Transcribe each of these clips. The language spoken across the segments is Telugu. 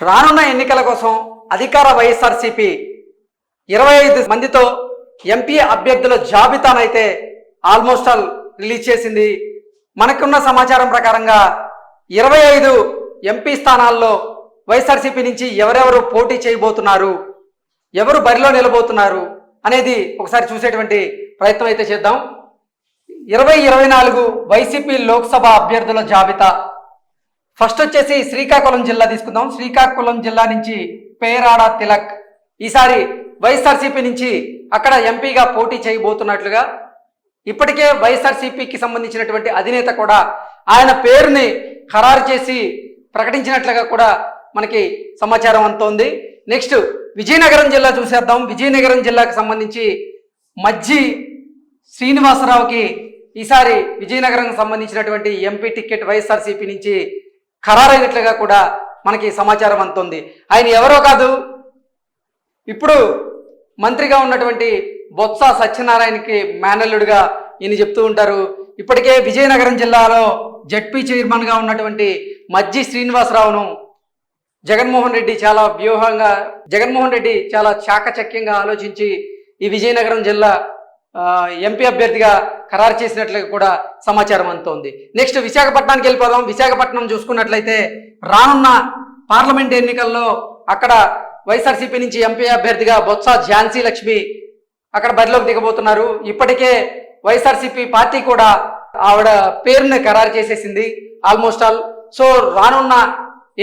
రానున్న ఎన్నికల కోసం అధికార వైఎస్ఆర్సీపీ 25 మందితో ఎంపీ అభ్యర్థుల జాబితానైతే ఆల్మోస్ట్ ఆల్ రిలీజ్ చేసింది. మనకున్న సమాచారం ప్రకారంగా 25 ఎంపీ స్థానాల్లో వైఎస్ఆర్సీపీ నుంచి ఎవరెవరు పోటీ చేయబోతున్నారు, ఎవరు బరిలో నిలబోతున్నారు అనేది ఒకసారి చూసేటువంటి ప్రయత్నం అయితే చేద్దాం. 2024 వైసీపీ లోక్సభ అభ్యర్థుల జాబితా. ఫస్ట్ వచ్చేసి శ్రీకాకుళం జిల్లా తీసుకుందాం. శ్రీకాకుళం జిల్లా నుంచి పేరాడ తిలక్ ఈసారి వైఎస్ఆర్సీపీ నుంచి అక్కడ ఎంపీగా పోటీ చేయబోతున్నట్లుగా ఇప్పటికే వైఎస్ఆర్సీపీకి సంబంధించినటువంటి అధినేత కూడా ఆయన పేరుని ఖరారు చేసి ప్రకటించినట్లుగా కూడా మనకి సమాచారం అందుతోంది. నెక్స్ట్ విజయనగరం జిల్లా చూసేద్దాం. విజయనగరం జిల్లాకు సంబంధించి మజ్జి శ్రీనివాసరావుకి ఈసారి విజయనగరం సంబంధించినటువంటి ఎంపీ టికెట్ వైఎస్ఆర్సీపీ నుంచి ఖరారైనట్లుగా కూడా మనకి సమాచారం అందుతుంది. ఆయన ఎవరో కాదు, ఇప్పుడు మంత్రిగా ఉన్నటువంటి బొత్స సత్యనారాయణకి మేనల్లుడిగా ఈయన చెప్తూ ఉంటారు. ఇప్పటికే విజయనగరం జిల్లాలో జడ్పీ చైర్మన్గా ఉన్నటువంటి మజ్జి శ్రీనివాసరావును జగన్మోహన్ రెడ్డి చాలా చాకచక్యంగా ఆలోచించి ఈ విజయనగరం జిల్లా ఎంపీ అభ్యర్థిగా ఖరారు చేసినట్లుగా కూడా సమాచారం అందుతోంది. నెక్స్ట్ విశాఖపట్నానికి వెళ్ళిపోదాం. విశాఖపట్నం చూసుకున్నట్లయితే రానున్న పార్లమెంట్ ఎన్నికల్లో అక్కడ వైఎస్ఆర్సీపీ నుంచి ఎంపీ అభ్యర్థిగా బొత్స ఝాన్సీ లక్ష్మి అక్కడ బరిలోకి దిగబోతున్నారు. ఇప్పటికే వైఎస్ఆర్సీపీ పార్టీ కూడా ఆవిడ పేరుని ఖరారు చేసేసింది ఆల్మోస్ట్ ఆల్. సో రానున్న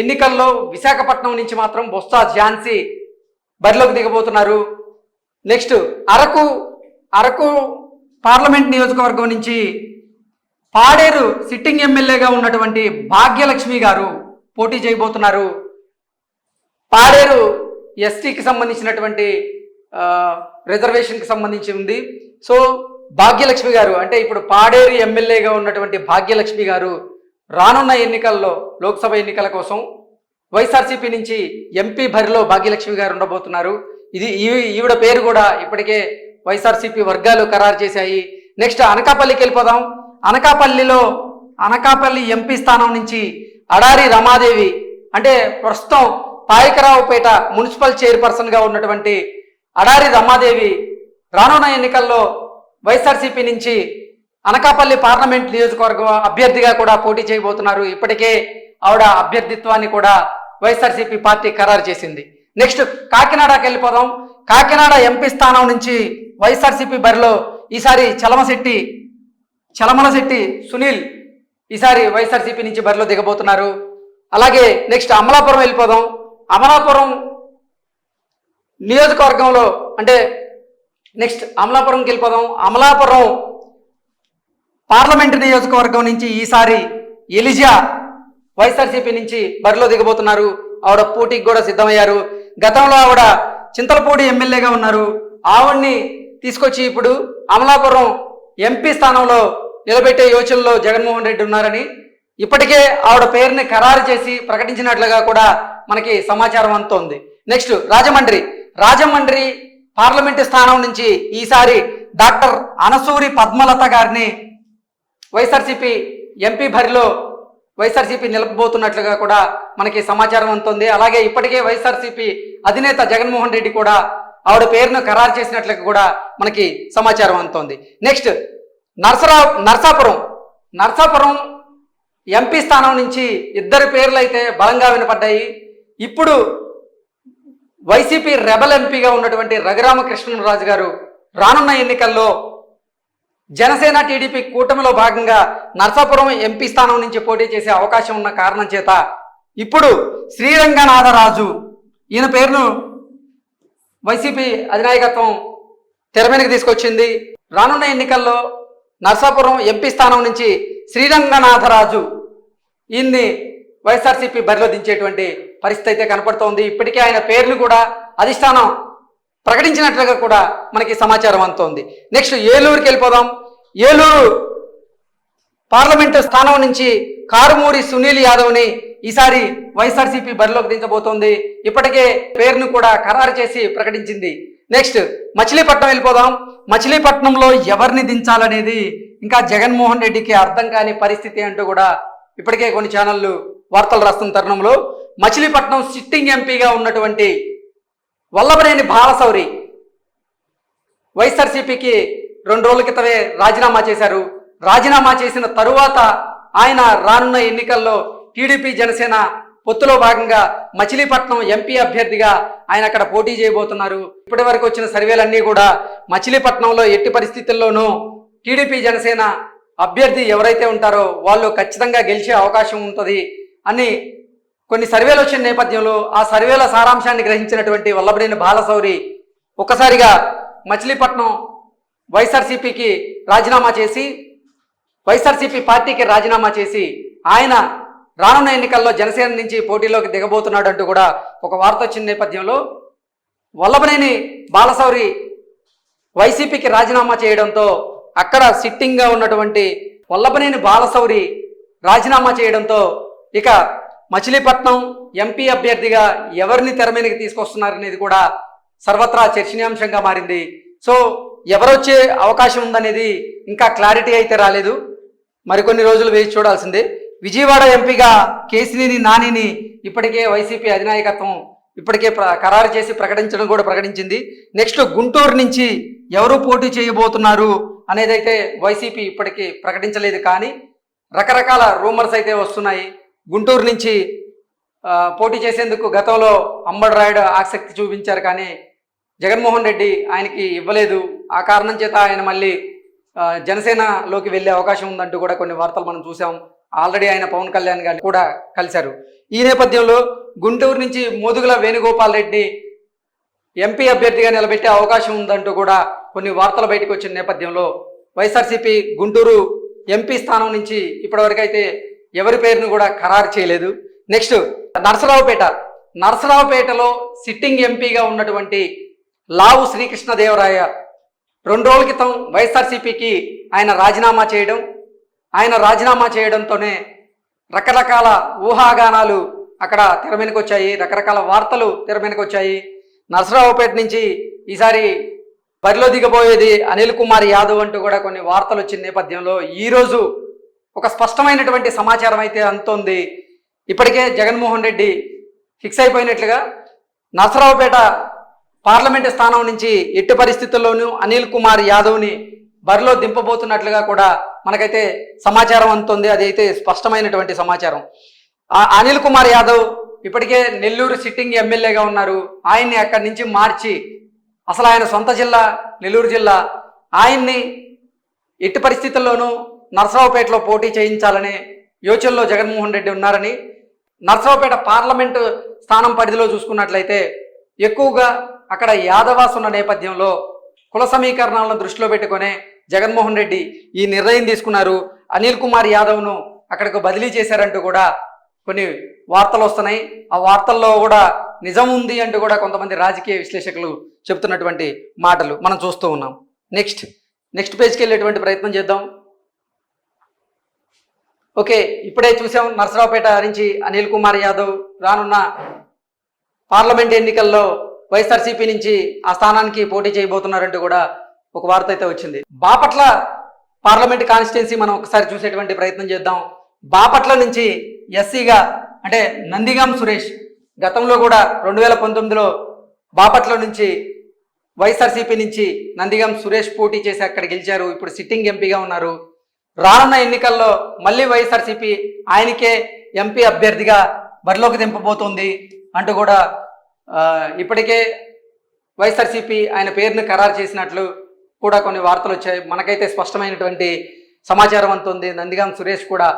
ఎన్నికల్లో విశాఖపట్నం నుంచి మాత్రం బొత్స ఝాన్సీ బరిలోకి దిగబోతున్నారు. నెక్స్ట్ అరకు పార్లమెంట్ నియోజకవర్గం నుంచి పాడేరు సిట్టింగ్ ఎమ్మెల్యేగా ఉన్నటువంటి భాగ్యలక్ష్మి గారు పోటీ చేయబోతున్నారు. పాడేరు ఎస్టీకి సంబంధించినటువంటి రిజర్వేషన్కి సంబంధించి ఉంది. సో భాగ్యలక్ష్మి గారు అంటే ఇప్పుడు పాడేరు ఎమ్మెల్యేగా ఉన్నటువంటి భాగ్యలక్ష్మి గారు రానున్న ఎన్నికల్లో లోక్సభ ఎన్నికల కోసం వైఎస్ఆర్సీపీ నుంచి ఎంపీ బరిలో భాగ్యలక్ష్మి గారు ఉండబోతున్నారు. ఈవిడ పేరు కూడా ఇప్పటికే వైఎస్ఆర్సీపీ వర్గాలు ఖరారు చేశాయి. నెక్స్ట్ అనకాపల్లికి వెళ్ళిపోదాం. అనకాపల్లి ఎంపీ స్థానం నుంచి అడారి రమాదేవి అంటే ప్రస్తుతం పాయకరావుపేట మున్సిపల్ చైర్పర్సన్గా ఉన్నటువంటి అడారి రమాదేవి రానున్న ఎన్నికల్లో వైఎస్ఆర్సీపీ నుంచి అనకాపల్లి పార్లమెంట్ నియోజకవర్గం అభ్యర్థిగా కూడా పోటీ చేయబోతున్నారు. ఇప్పటికే ఆవిడ అభ్యర్థిత్వాన్ని కూడా వైఎస్ఆర్సీపీ పార్టీ ఖరారు చేసింది. నెక్స్ట్ కాకినాడకి వెళ్ళిపోదాం. కాకినాడ ఎంపీ స్థానం నుంచి వైఎస్ఆర్సీపీ బరిలో ఈసారి చలమలశెట్టి సునీల్ ఈసారి వైఎస్ఆర్సీపీ నుంచి బరిలో దిగబోతున్నారు. అలాగే నెక్స్ట్ అమలాపురం వెళ్ళిపోదాం. అమలాపురం నియోజకవర్గంలో అంటే నెక్స్ట్ అమలాపురంకి వెళ్ళిపోదాం. అమలాపురం పార్లమెంటు నియోజకవర్గం నుంచి ఈసారి ఎలిజా వైఎస్ఆర్సీపీ నుంచి బరిలో దిగబోతున్నారు. ఆవిడ పోటీకి కూడా సిద్ధమయ్యారు. గతంలో ఆవిడ చింతలపూడి ఎమ్మెల్యేగా ఉన్నారు. ఆవిడ్ని తీసుకొచ్చి ఇప్పుడు అమలాపురం ఎంపీ స్థానంలో నిలబెట్టే యోచనలో జగన్మోహన్ రెడ్డి ఉన్నారని ఇప్పటికే ఆవిడ పేరుని ఖరారు చేసి ప్రకటించినట్లుగా కూడా మనకి సమాచారం అందుతోంది. నెక్స్ట్ రాజమండ్రి పార్లమెంటు స్థానం నుంచి ఈసారి డాక్టర్ అనసూరి పద్మలత గారిని వైఎస్ఆర్సీపీ ఎంపీ బరిలో వైఎస్ఆర్సీపీ నిలపబోతున్నట్లుగా కూడా మనకి సమాచారం అందుతోంది. అలాగే ఇప్పటికే వైఎస్ఆర్సీపీ అధినేత జగన్మోహన్ రెడ్డి కూడా ఆవిడ పేరును ఖరారు చేసినట్లుగా కూడా మనకి సమాచారం అందుతోంది. నెక్స్ట్ నర్సాపురం ఎంపీ స్థానం నుంచి ఇద్దరు పేర్లు అయితే బలంగా వినపడ్డాయి. ఇప్పుడు వైసీపీ రెబల్ ఎంపీగా ఉన్నటువంటి రఘురామకృష్ణరాజు గారు రానున్న ఎన్నికల్లో జనసేన టీడీపీ కూటమిలో భాగంగా నర్సాపురం ఎంపీ స్థానం నుంచి పోటీ చేసే అవకాశం ఉన్న కారణం చేత ఇప్పుడు శ్రీరంగనాథరాజు ఈయన పేరును వైసీపీ అధినాయకత్వం తెర మీదకి తీసుకొచ్చింది. రానున్న ఎన్నికల్లో నర్సాపురం ఎంపీ స్థానం నుంచి శ్రీరంగనాథరాజు ఈయన్ని వైఎస్ఆర్సీపీ బరిలో దించేటువంటి పరిస్థితి అయితే కనపడుతోంది. ఇప్పటికే ఆయన పేరును కూడా అధిష్టానం ప్రకటించినట్లుగా కూడా మనకి సమాచారం అందుతోంది. నెక్స్ట్ ఏలూరుకి వెళ్ళిపోదాం. ఏలూరు పార్లమెంటు స్థానం నుంచి కారుమూరి సునీల్ యాదవ్ని ఈసారి వైఎస్ఆర్సీపీ బరిలోకి దించబోతోంది. ఇప్పటికే పేరును కూడా ఖరారు చేసి ప్రకటించింది. నెక్స్ట్ మచిలీపట్నం వెళ్ళిపోదాం. మచిలీపట్నంలో ఎవరిని దించాలనేది ఇంకా జగన్మోహన్ రెడ్డికి అర్థం కాని పరిస్థితి అంటూ కూడా ఇప్పటికే కొన్ని ఛానళ్ళు వార్తలు రాస్తున్న తరుణంలో మచిలీపట్నం సిట్టింగ్ ఎంపీగా ఉన్నటువంటి వల్లభనేని బాలశౌరి వైఎస్ఆర్సీపీకి 2 రోజుల క్రితమే రాజీనామా చేశారు. రాజీనామా చేసిన తరువాత ఆయన రానున్న ఎన్నికల్లో టీడీపీ జనసేన పొత్తులో భాగంగా మచిలీపట్నం ఎంపీ అభ్యర్థిగా ఆయన అక్కడ పోటీ చేయబోతున్నారు. ఇప్పటి వరకు వచ్చిన సర్వేలన్నీ కూడా మచిలీపట్నంలో ఎట్టి పరిస్థితుల్లోనూ టీడీపీ జనసేన అభ్యర్థి ఎవరైతే ఉంటారో వాళ్ళు ఖచ్చితంగా గెలిచే అవకాశం ఉంటుంది అని కొన్ని సర్వేలు వచ్చిన నేపథ్యంలో ఆ సర్వేల సారాంశాన్ని గ్రహించినటువంటి వల్లభనేని బాలశౌరి ఒక్కసారిగా మచిలీపట్నం వైఎస్ఆర్సీపీకి రాజీనామా చేసి వైఎస్ఆర్సీపీ పార్టీకి రాజీనామా చేసి ఆయన రానున్న ఎన్నికల్లో జనసేన నుంచి పోటీలోకి దిగబోతున్నాడు అంటూ కూడా ఒక వార్త వచ్చిన నేపథ్యంలో వల్లభనేని బాలశౌరి వైసీపీకి రాజీనామా చేయడంతో అక్కడ సిట్టింగ్గా ఉన్నటువంటి వల్లభనేని బాలశౌరి రాజీనామా చేయడంతో ఇక మచిలీపట్నం ఎంపీ అభ్యర్థిగా ఎవరిని తెర మీదకి తీసుకొస్తున్నారనేది కూడా సర్వత్రా చర్చనీయాంశంగా మారింది. సో ఎవరొచ్చే అవకాశం ఉందనేది ఇంకా క్లారిటీ అయితే రాలేదు. మరికొన్ని రోజులు వేచి చూడాల్సిందే. విజయవాడ ఎంపీగా కేశినేని నానిని ఇప్పటికే వైసీపీ అధినాయకత్వం ఇప్పటికే ఖరారు చేసి ప్రకటించింది. నెక్స్ట్ గుంటూరు నుంచి ఎవరు పోటీ చేయబోతున్నారు అనేదైతే వైసీపీ ఇప్పటికీ ప్రకటించలేదు. కానీ రకరకాల రూమర్స్ అయితే వస్తున్నాయి. గుంటూరు నుంచి పోటీ చేసేందుకు గతంలో అంబడి రాయుడు ఆసక్తి చూపించారు, కానీ జగన్మోహన్ రెడ్డి ఆయనకి ఇవ్వలేదు. ఆ కారణం చేత ఆయన మళ్ళీ జనసేనలోకి వెళ్ళే అవకాశం ఉందంటూ కూడా కొన్ని వార్తలు మనం చూసాం. ఆల్రెడీ ఆయన పవన్ కళ్యాణ్ గారిని కూడా కలిశారు. ఈ నేపథ్యంలో గుంటూరు నుంచి మోదుగుల వేణుగోపాల్ రెడ్డి ఎంపీ అభ్యర్థిగా నిలబెట్టే అవకాశం ఉందంటూ కూడా కొన్ని వార్తలు బయటకు వచ్చిన నేపథ్యంలో వైఎస్ఆర్సీపీ గుంటూరు ఎంపీ స్థానం నుంచి ఇప్పటివరకు అయితే ఎవరి పేరును కూడా ఖరారు చేయలేదు. నెక్స్ట్ నరసరావుపేటలో సిట్టింగ్ ఎంపీగా ఉన్నటువంటి లావు శ్రీకృష్ణదేవరాయ 2 రోజుల క్రితం వైఎస్ఆర్సీపీకి ఆయన రాజీనామా చేయడంతోనే రకరకాల ఊహాగానాలు అక్కడ తెర మీదకి వచ్చాయి, రకరకాల వార్తలు తెర మీదకి వచ్చాయి. నరసరావుపేట నుంచి ఈసారి బరిలో దిగబోయేది అనిల్ కుమార్ యాదవ్ అంటూ కూడా కొన్ని వార్తలు వచ్చిన నేపథ్యంలో ఈరోజు ఒక స్పష్టమైనటువంటి సమాచారం అయితే అందుతోంది. ఇప్పటికే జగన్మోహన్ రెడ్డి ఫిక్స్ అయిపోయినట్లుగా నరసరావుపేట పార్లమెంటు స్థానం నుంచి ఎట్టి పరిస్థితుల్లోనూ అనిల్ కుమార్ యాదవ్ని బరిలో దింపబోతున్నట్లుగా కూడా మనకైతే సమాచారం అందుతోంది. అదైతే స్పష్టమైనటువంటి సమాచారం. అనిల్ కుమార్ యాదవ్ ఇప్పటికే నెల్లూరు సిట్టింగ్ ఎమ్మెల్యేగా ఉన్నారు. ఆయన్ని అక్కడి నుంచి మార్చి అసలు ఆయన సొంత జిల్లా నెల్లూరు జిల్లా, ఆయన్ని ఎట్టి పరిస్థితుల్లోనూ నరసరావుపేటలో పోటీ చేయించాలనే యోచనలో జగన్మోహన్ రెడ్డి ఉన్నారని, నరసరావుపేట పార్లమెంటు స్థానం పరిధిలో చూసుకున్నట్లయితే ఎక్కువగా అక్కడ యాదవాస్ ఉన్న నేపథ్యంలో కుల సమీకరణాలను దృష్టిలో పెట్టుకునే జగన్మోహన్ రెడ్డి ఈ నిర్ణయం తీసుకున్నారు. అనిల్ కుమార్ యాదవ్ను అక్కడికి బదిలీ చేశారంటూ కూడా కొన్ని వార్తలు వస్తున్నాయి. ఆ వార్తల్లో కూడా నిజం ఉంది అంటూ కూడా కొంతమంది రాజకీయ విశ్లేషకులు చెబుతున్నటువంటి మాటలు మనం చూస్తూ ఉన్నాం. నెక్స్ట్ పేజ్కి వెళ్ళేటువంటి ప్రయత్నం చేద్దాం. ఓకే, ఇప్పుడే చూసాం నరసరావుపేట నుంచి అనిల్ కుమార్ యాదవ్ రానున్న పార్లమెంట్ ఎన్నికల్లో వైఎస్ఆర్సీపీ నుంచి ఆ స్థానానికి పోటీ చేయబోతున్నారంటూ కూడా ఒక వార్త అయితే వచ్చింది. బాపట్ల పార్లమెంట్ కాన్స్టిట్యున్సీ మనం ఒకసారి చూసేటువంటి ప్రయత్నం చేద్దాం. బాపట్ల నుంచి ఎస్సీగా అంటే నందిగాం సురేష్ గతంలో కూడా 2019లో బాపట్ల నుంచి వైఎస్ఆర్సీపీ నుంచి నందిగాం సురేష్ పోటీ చేసి అక్కడ గెలిచారు. ఇప్పుడు సిట్టింగ్ ఎంపీగా ఉన్నారు. రానున్న ఎన్నికల్లో మళ్ళీ వైఎస్ఆర్సీపీ ఆయనకే ఎంపీ అభ్యర్థిగా బరిలోకి దింపబోతోంది అంటూ కూడా ఇప్పటికే వైఎస్ఆర్సీపీ ఆయన పేరును ఖరారు చేసినట్లు కూడా కొన్ని వార్తలు వచ్చాయి. మనకైతే స్పష్టమైనటువంటి సమాచారం అందుతుంది. నందిగాం సురేష్ కూడా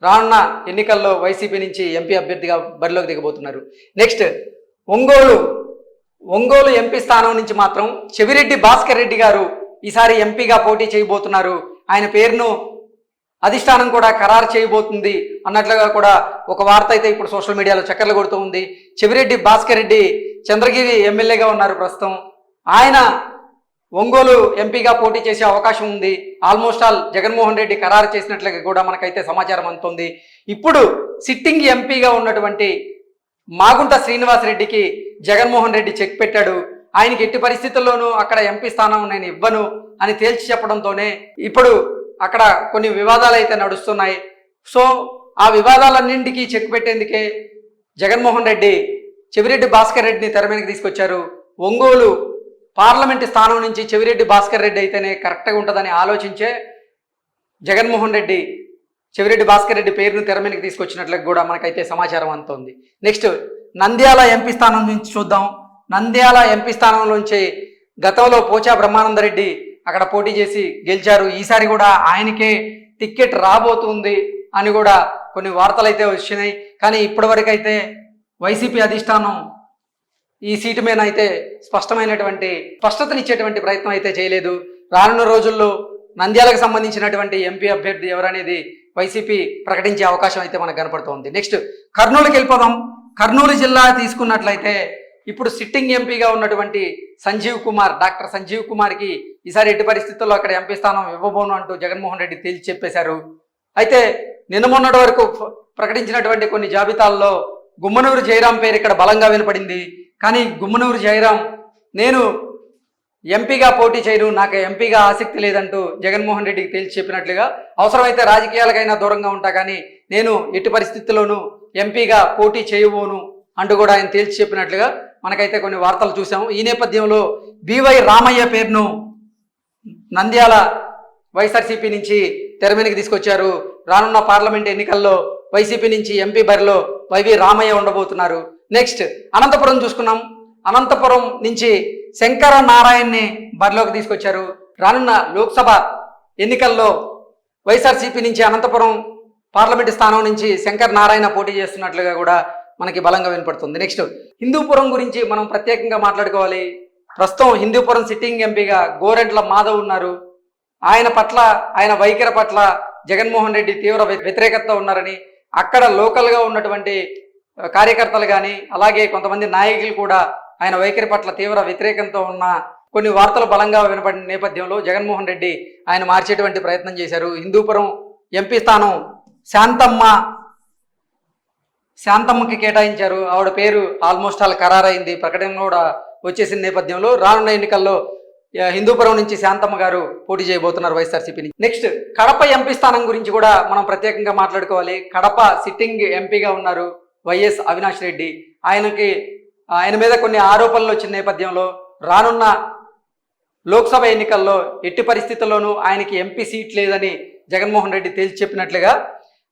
రానున్న ఎన్నికల్లో వైసీపీ నుంచి ఎంపీ అభ్యర్థిగా బరిలోకి దిగబోతున్నారు. నెక్స్ట్ ఒంగోలు ఎంపీ స్థానం నుంచి మాత్రం చెవిరెడ్డి భాస్కర్ రెడ్డి గారు ఈసారి ఎంపీగా పోటీ చేయబోతున్నారు. ఆయన పేరును అధిష్టానం కూడా ఖరారు చేయబోతుంది అన్నట్లుగా కూడా ఒక వార్త అయితే ఇప్పుడు సోషల్ మీడియాలో చక్కర్లు కొడుతూ ఉంది. చెవిరెడ్డి భాస్కర్ రెడ్డి చంద్రగిరి ఎమ్మెల్యేగా ఉన్నారు ప్రస్తుతం. ఆయన ఒంగోలు ఎంపీగా పోటీ చేసే అవకాశం ఉంది. ఆల్మోస్ట్ ఆల్ జగన్మోహన్ రెడ్డి ఖరారు చేసినట్లుగా కూడా మనకైతే సమాచారం అందుతుంది. ఇప్పుడు సిట్టింగ్ ఎంపీగా ఉన్నటువంటి మాగుంట శ్రీనివాసరెడ్డికి జగన్మోహన్ రెడ్డి చెక్ పెట్టాడు. ఆయనకి ఎట్టి పరిస్థితుల్లోనూ అక్కడ ఎంపీ స్థానం నేను ఇవ్వను అని తేల్చి చెప్పడంతోనే ఇప్పుడు అక్కడ కొన్ని వివాదాలు అయితే నడుస్తున్నాయి. సో ఆ వివాదాలన్నింటికీ చెక్ పెట్టేందుకే జగన్మోహన్ రెడ్డి చెవిరెడ్డి భాస్కర్ రెడ్డిని తెర మీదకి తీసుకొచ్చారు. ఒంగోలు పార్లమెంటు స్థానం నుంచి చెవిరెడ్డి భాస్కర్ రెడ్డి అయితేనే కరెక్ట్గా ఉంటుందని ఆలోచించే జగన్మోహన్ రెడ్డి చెవిరెడ్డి భాస్కర్ రెడ్డి పేరును తెర మీదకి తీసుకొచ్చినట్లుగా కూడా మనకైతే సమాచారం అందుతోంది. నెక్స్ట్ నంద్యాల ఎంపీ స్థానం నుంచి చూద్దాం. నంద్యాల ఎంపీ స్థానం నుంచి గతంలో పోచా బ్రహ్మానందరెడ్డి అక్కడ పోటీ చేసి గెలిచారు. ఈసారి కూడా ఆయనకే టికెట్ రాబోతుంది అని కూడా కొన్ని వార్తలు అయితే వచ్చినాయి. కానీ ఇప్పటివరకు అయితే వైసీపీ అధిష్టానం ఈ సీటు మీద అయితే స్పష్టతనిచ్చేటువంటి ప్రయత్నం అయితే చేయలేదు. రానున్న రోజుల్లో నంద్యాలకు సంబంధించినటువంటి ఎంపీ అభ్యర్థి ఎవరనేది వైసీపీ ప్రకటించే అవకాశం అయితే మనకు కనపడుతోంది. నెక్స్ట్ కర్నూలుకి వెళ్ళిపోదాం. కర్నూలు జిల్లా తీసుకున్నట్లయితే ఇప్పుడు సిట్టింగ్ ఎంపీగా ఉన్నటువంటి డాక్టర్ సంజీవ్ కుమార్కి ఈసారి ఎట్టి పరిస్థితుల్లో అక్కడ ఎంపీ స్థానం ఇవ్వబోను అంటూ జగన్మోహన్ రెడ్డి తేల్చి చెప్పేశారు. అయితే నిన్న మొన్నటి వరకు ప్రకటించినటువంటి కొన్ని జాబితాల్లో గుమ్మనూరు జయరాం పేరు ఇక్కడ బలంగా వినపడింది. కానీ గుమ్మనూరు జయరాం నేను ఎంపీగా పోటీ చేయను, నాకు ఎంపీగా ఆసక్తి లేదంటూ జగన్మోహన్ రెడ్డికి తేల్చి చెప్పినట్లుగా, అవసరమైతే రాజకీయాలకైనా దూరంగా ఉంటా కానీ నేను ఎట్టి పరిస్థితుల్లోనూ ఎంపీగా పోటీ చేయబోను అంటూ కూడా ఆయన తేల్చి చెప్పినట్లుగా మనకైతే కొన్ని వార్తలు చూసాము. ఈ నేపథ్యంలో బివై రామయ్య పేరును నంద్యాల వైఎస్ఆర్సీపీ నుంచి తెర మీదకి తీసుకొచ్చారు. రానున్న పార్లమెంట్ ఎన్నికల్లో వైసీపీ నుంచి ఎంపీ బరిలో వైవి రామయ్య ఉండబోతున్నారు. నెక్స్ట్ అనంతపురం చూసుకున్నాం. అనంతపురం నుంచి శంకర నారాయణని బరిలోకి తీసుకొచ్చారు. రానున్న లోక్సభ ఎన్నికల్లో వైఎస్ఆర్సీపీ నుంచి అనంతపురం పార్లమెంటు స్థానం నుంచి శంకర్ నారాయణ పోటీ చేస్తున్నట్లుగా కూడా మనకి బలంగా వినపడుతుంది. నెక్స్ట్ హిందూపురం గురించి మనం ప్రత్యేకంగా మాట్లాడుకోవాలి. ప్రస్తుతం హిందూపురం సిట్టింగ్ ఎంపీగా గోరెంట్ల మాధవ్ ఉన్నారు. ఆయన వైఖరి పట్ల జగన్మోహన్ రెడ్డి తీవ్ర వ్యతిరేకతతో ఉన్నారని, అక్కడ లోకల్గా ఉన్నటువంటి కార్యకర్తలు కానీ అలాగే కొంతమంది నాయకులు కూడా ఆయన వైఖరి పట్ల తీవ్ర వ్యతిరేకంతో ఉన్న కొన్ని వార్తలు బలంగా వినపడిన నేపథ్యంలో జగన్మోహన్ రెడ్డి ఆయన మార్చేటువంటి ప్రయత్నం చేశారు. హిందూపురం ఎంపీ స్థానం శాంతమ్మకి కేటాయించారు. ఆవిడ పేరు ఆల్మోస్ట్ ఖరారైంది, ప్రకటన కూడా వచ్చేసిన నేపథ్యంలో రానున్న ఎన్నికల్లో హిందూపురం నుంచి శాంతమ్మ గారు పోటీ చేయబోతున్నారు వైఎస్ఆర్సీపీని. నెక్స్ట్ కడప ఎంపీ స్థానం గురించి కూడా మనం ప్రత్యేకంగా మాట్లాడుకోవాలి. కడప సిట్టింగ్ ఎంపీగా ఉన్నారు వైఎస్ అవినాష్ రెడ్డి. ఆయన మీద కొన్ని ఆరోపణలు వచ్చిన నేపథ్యంలో రానున్న లోక్సభ ఎన్నికల్లో ఎట్టి పరిస్థితుల్లోనూ ఆయనకి ఎంపీ సీట్ లేదని జగన్మోహన్ రెడ్డి తేల్చి చెప్పినట్లుగా,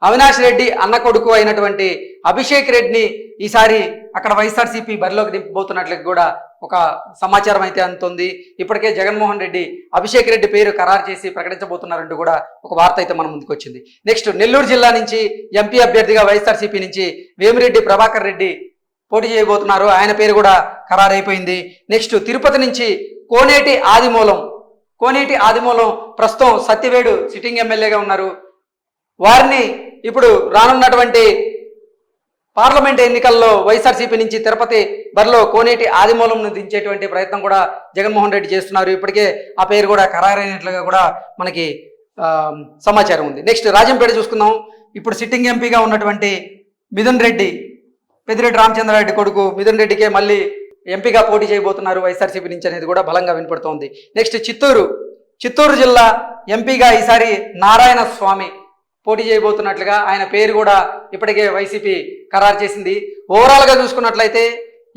అవినాష్ రెడ్డి అన్న కొడుకు అయినటువంటి అభిషేక్ రెడ్డిని ఈసారి అక్కడ వైఎస్ఆర్సీపీ బరిలోకి దింపబోతున్నట్లుగా కూడా ఒక సమాచారం అయితే అందుతుంది. ఇప్పటికే జగన్మోహన్ రెడ్డి అభిషేక్ రెడ్డి పేరు ఖరారు చేసి ప్రకటించబోతున్నారంటూ కూడా ఒక వార్త అయితే మన ముందుకు వచ్చింది. నెక్స్ట్ నెల్లూరు జిల్లా నుంచి ఎంపీ అభ్యర్థిగా వైఎస్ఆర్సీపీ నుంచి వేమిరెడ్డి ప్రభాకర్ రెడ్డి పోటీ చేయబోతున్నారు. ఆయన పేరు కూడా ఖరారైపోయింది. నెక్స్ట్ తిరుపతి నుంచి కోనేటి ఆదిమూలం ప్రస్తుతం సత్యవేడు సిట్టింగ్ ఎమ్మెల్యేగా ఉన్నారు. వారిని ఇప్పుడు రానున్నటువంటి పార్లమెంట్ ఎన్నికల్లో వైఎస్ఆర్సీపీ నుంచి తిరుపతి బరిలో కోనేటి ఆదిమూలంను దించేటువంటి ప్రయత్నం కూడా జగన్మోహన్ రెడ్డి చేస్తున్నారు. ఇప్పటికే ఆ పేరు కూడా ఖరారైనట్లుగా కూడా మనకి సమాచారం ఉంది. నెక్స్ట్ రాజంపేట చూసుకుందాం. ఇప్పుడు సిట్టింగ్ ఎంపీగా ఉన్నటువంటి మిథున్ రెడ్డి, పెద్దిరెడ్డి రామచంద్రారెడ్డి కొడుకు మిథున్ రెడ్డికే మళ్ళీ ఎంపీగా పోటీ చేయబోతున్నారు వైఎస్ఆర్సీపీ నుంచి అనేది కూడా బలంగా వినపడుతోంది. నెక్స్ట్ చిత్తూరు జిల్లా ఎంపీగా ఈసారి నారాయణ స్వామి పోటీ చేయబోతున్నట్లుగా ఆయన పేరు కూడా ఇప్పటికే వైసీపీ ఖరారు చేసింది. ఓవరాల్గా చూసుకున్నట్లయితే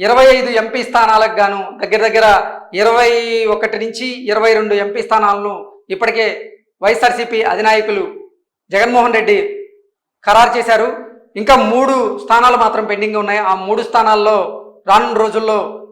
25 ఎంపీ స్థానాలకు గాను దగ్గర 21 నుంచి 22 ఎంపీ స్థానాలను ఇప్పటికే వైఎస్ఆర్సీపీ అధినాయకులు జగన్మోహన్ రెడ్డి ఖరారు చేశారు. ఇంకా 3 స్థానాలు మాత్రం పెండింగ్ ఉన్నాయి. ఆ 3 స్థానాల్లో రానున్న రోజుల్లో